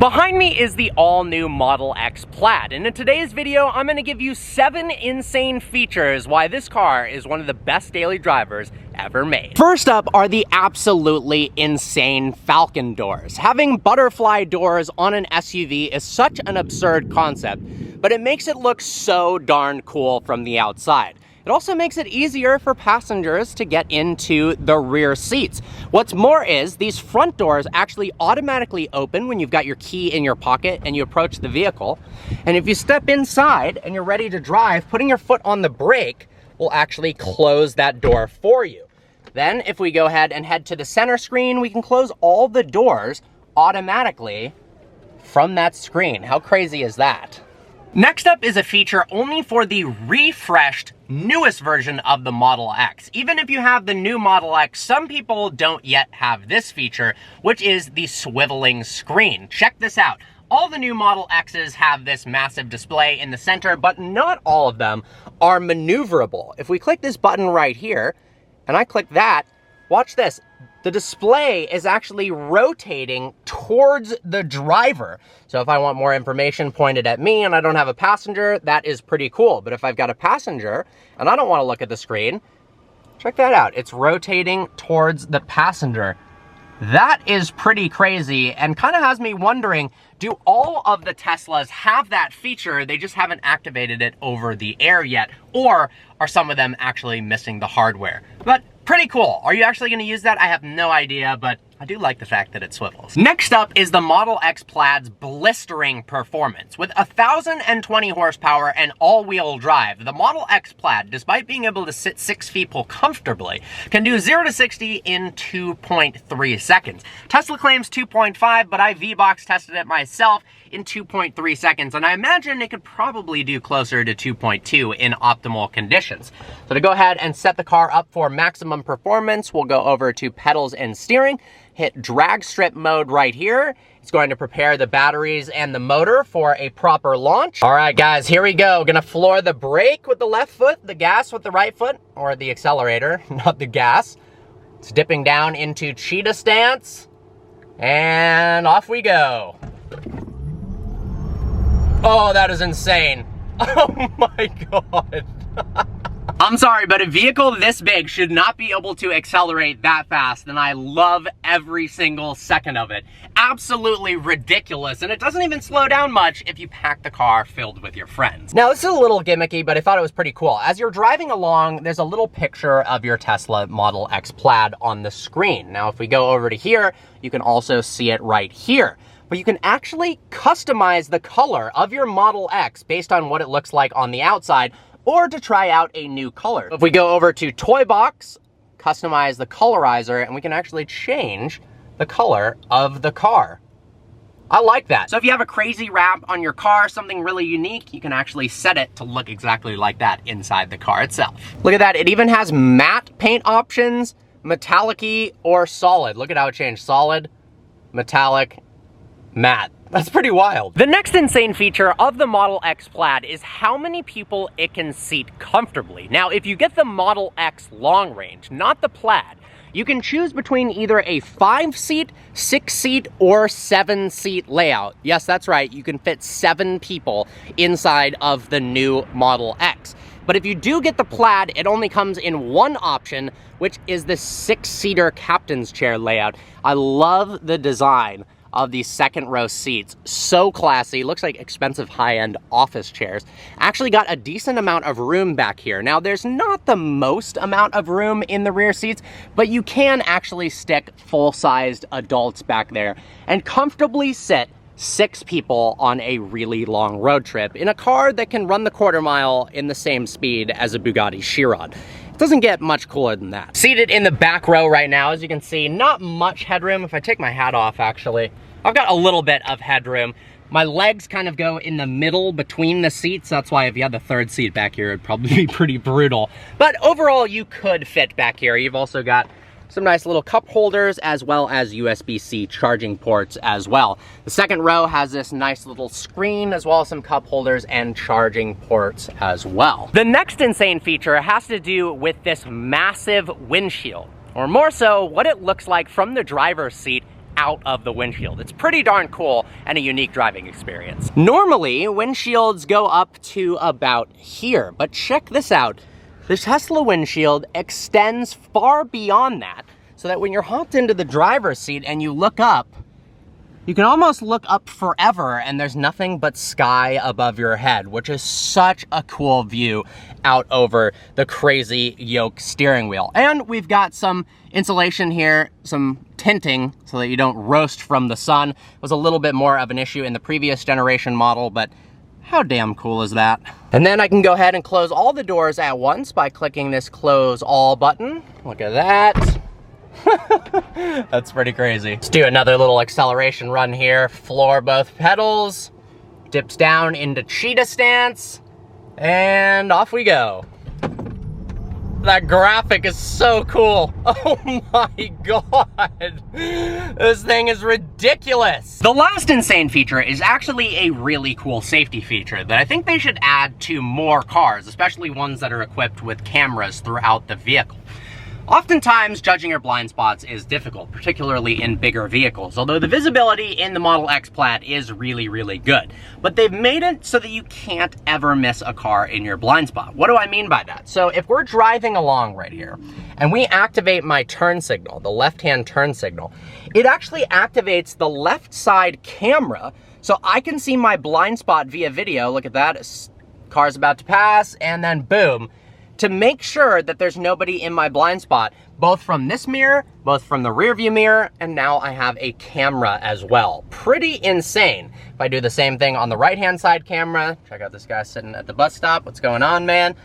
Behind me is the all-new Model X Plaid, and in today's video, I'm going to give you 7 insane features why this car is one of the best daily drivers ever made. First up are the absolutely insane Falcon doors. Having butterfly doors on an SUV is such an absurd concept, but it makes it look so darn cool from the outside. It also makes it easier for passengers to get into the rear seats. What's more is these front doors actually automatically open when you've got your key in your pocket and you approach the vehicle. And if you step inside and you're ready to drive, putting your foot on the brake will actually close that door for you. Then if we go ahead and head to the center screen, we can close all the doors automatically from that screen. How crazy is that? Next up is a feature only for the refreshed, newest version of the Model X. Even if you have the new Model X, some people don't yet have this feature, which is the swiveling screen. Check this out. All the new Model X's have this massive display in the center, but not all of them are maneuverable. If we click this button right here, and I click that, watch this. The display is actually rotating towards the driver. So if I want more information pointed at me and I don't have a passenger, that is pretty cool. But if I've got a passenger and I don't want to look at the screen, check that out. It's rotating towards the passenger. That is pretty crazy and kind of has me wondering, do all of the Teslas have that feature? They just haven't activated it over the air yet, or are some of them actually missing the hardware? But pretty cool. Are you actually going to use that? I have no idea, but I do like the fact that it swivels. Next up is the Model X Plaid's blistering performance. With 1,020 horsepower and all-wheel drive, the Model X Plaid, despite being able to sit 6 people comfortably, can do 0 to 60 in 2.3 seconds. Tesla claims 2.5, but I V-Box tested it myself in 2.3 seconds, and I imagine it could probably do closer to 2.2 in optimal conditions. So to go ahead and set the car up for maximum performance, we'll go over to pedals and steering, hit drag strip mode right here. It's going to prepare the batteries and the motor for a proper launch. All right, guys, here we go. Gonna floor the brake with the left foot, the gas with the right foot, or the accelerator, not the gas. It's dipping down into cheetah stance, and off we go. Oh, that is insane. Oh my God. I'm sorry, but a vehicle this big should not be able to accelerate that fast, and I love every single second of it. Absolutely ridiculous, and it doesn't even slow down much if you pack the car filled with your friends. Now, this is a little gimmicky, but I thought it was pretty cool. As you're driving along, there's a little picture of your Tesla Model X Plaid on the screen. Now, if we go over to here, you can also see it right here. But you can actually customize the color of your Model X based on what it looks like on the outside, or to try out a new color. If we go over to Toy Box, customize the colorizer, and we can actually change the color of the car. I like that. So if you have a crazy wrap on your car, something really unique, you can actually set it to look exactly like that inside the car itself. Look at that, it even has matte paint options, metallic-y, or solid. Look at how it changed, solid, metallic, matte. That's pretty wild. The next insane feature of the Model X Plaid is how many people it can seat comfortably. Now, if you get the Model X long range, not the Plaid, you can choose between either a 5-seat, 6-seat, or 7-seat layout. Yes, that's right, you can fit 7 people inside of the new Model X. But if you do get the Plaid, it only comes in one option, which is the 6-seater captain's chair layout. I love the design of these second row seats. So classy, looks like expensive high-end office chairs. Actually got a decent amount of room back here. Now, there's not the most amount of room in the rear seats, but you can actually stick full-sized adults back there and comfortably sit 6 people on a really long road trip in a car that can run the quarter mile in the same speed as a Bugatti Chiron. It doesn't get much cooler than that. Seated in the back row right now, as you can see, not much headroom. If I take my hat off, actually, I've got a little bit of headroom. My legs kind of go in the middle between the seats. That's why if you had the 3rd seat back here, it'd probably be pretty brutal. But overall, you could fit back here. You've also got some nice little cup holders as well as USB-C charging ports as well. The second row has this nice little screen as well as some cup holders and charging ports as well. The next insane feature has to do with this massive windshield, or more so, what it looks like from the driver's seat out of the windshield. It's pretty darn cool and a unique driving experience. Normally, windshields go up to about here, but check this out. The Tesla windshield extends far beyond that, so that when you're hopped into the driver's seat and you look up, you can almost look up forever and there's nothing but sky above your head, which is such a cool view out over the crazy yoke steering wheel. And we've got some insulation here, some tinting so that you don't roast from the sun. It was a little bit more of an issue in the previous generation model, but how damn cool is that? And then I can go ahead and close all the doors at once by clicking this close all button. Look at that. That's pretty crazy. Let's do another little acceleration run here. Floor both pedals, dips down into cheetah stance, and off we go. That graphic is so cool. Oh my God. This thing is ridiculous. The last insane feature is actually a really cool safety feature that I think they should add to more cars, especially ones that are equipped with cameras throughout the vehicle. Oftentimes, judging your blind spots is difficult, particularly in bigger vehicles, although the visibility in the Model X Plaid is really, really good. But they've made it so that you can't ever miss a car in your blind spot. What do I mean by that? So if we're driving along right here, and we activate my turn signal, the left-hand turn signal, it actually activates the left side camera, so I can see my blind spot via video. Look at that, car's about to pass, and then boom, to make sure that there's nobody in my blind spot, both from this mirror, both from the rear view mirror, and now I have a camera as well. Pretty insane. If I do the same thing on the right-hand side camera, check out this guy sitting at the bus stop. What's going on, man?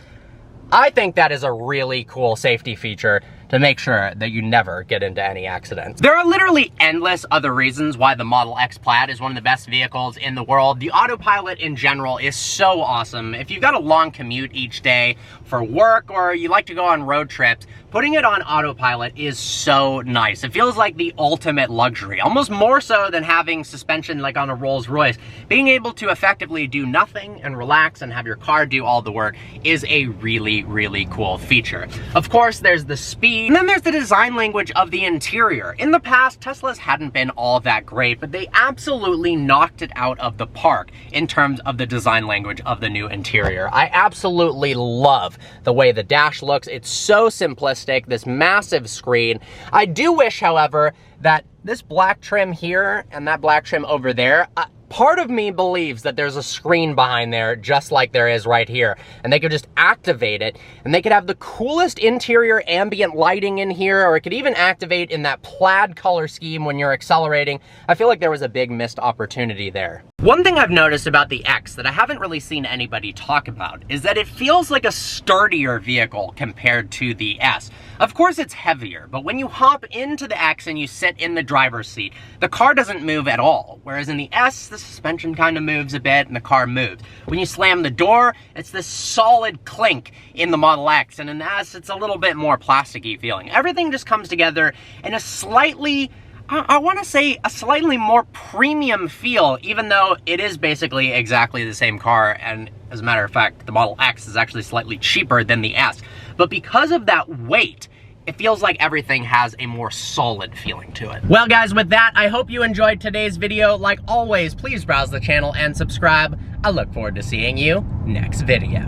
I think that is a really cool safety feature to make sure that you never get into any accidents. There are literally endless other reasons why the Model X Plaid is one of the best vehicles in the world. The autopilot in general is so awesome. If you've got a long commute each day for work or you like to go on road trips, putting it on autopilot is so nice. It feels like the ultimate luxury, almost more so than having suspension like on a Rolls Royce. Being able to effectively do nothing and relax and have your car do all the work is a really, really cool feature. Of course, there's the speed, and then there's the design language of the interior. In the past, Teslas hadn't been all that great, but they absolutely knocked it out of the park in terms of the design language of the new interior. I absolutely love the way the dash looks. It's so simplistic, this massive screen. I do wish, however, that this black trim here and that black trim over there, part of me believes that there's a screen behind there just like there is right here, and they could just activate it and they could have the coolest interior ambient lighting in here, or it could even activate in that plaid color scheme when you're accelerating. I feel like there was a big missed opportunity there. One thing I've noticed about the X that I haven't really seen anybody talk about is that it feels like a sturdier vehicle compared to the S. Of course it's heavier, but when you hop into the X and you sit in the driver's seat, the car doesn't move at all. Whereas in the S, the suspension kind of moves a bit and the car moves. When you slam the door, it's this solid clink in the Model X, and in the S, it's a little bit more plasticky feeling. Everything just comes together in a slightly, I want to say a slightly more premium feel, even though it is basically exactly the same car, and as a matter of fact, the Model X is actually slightly cheaper than the S. But because of that weight, it feels like everything has a more solid feeling to it. Well guys, with that, I hope you enjoyed today's video. Like always, please browse the channel and subscribe. I look forward to seeing you next video.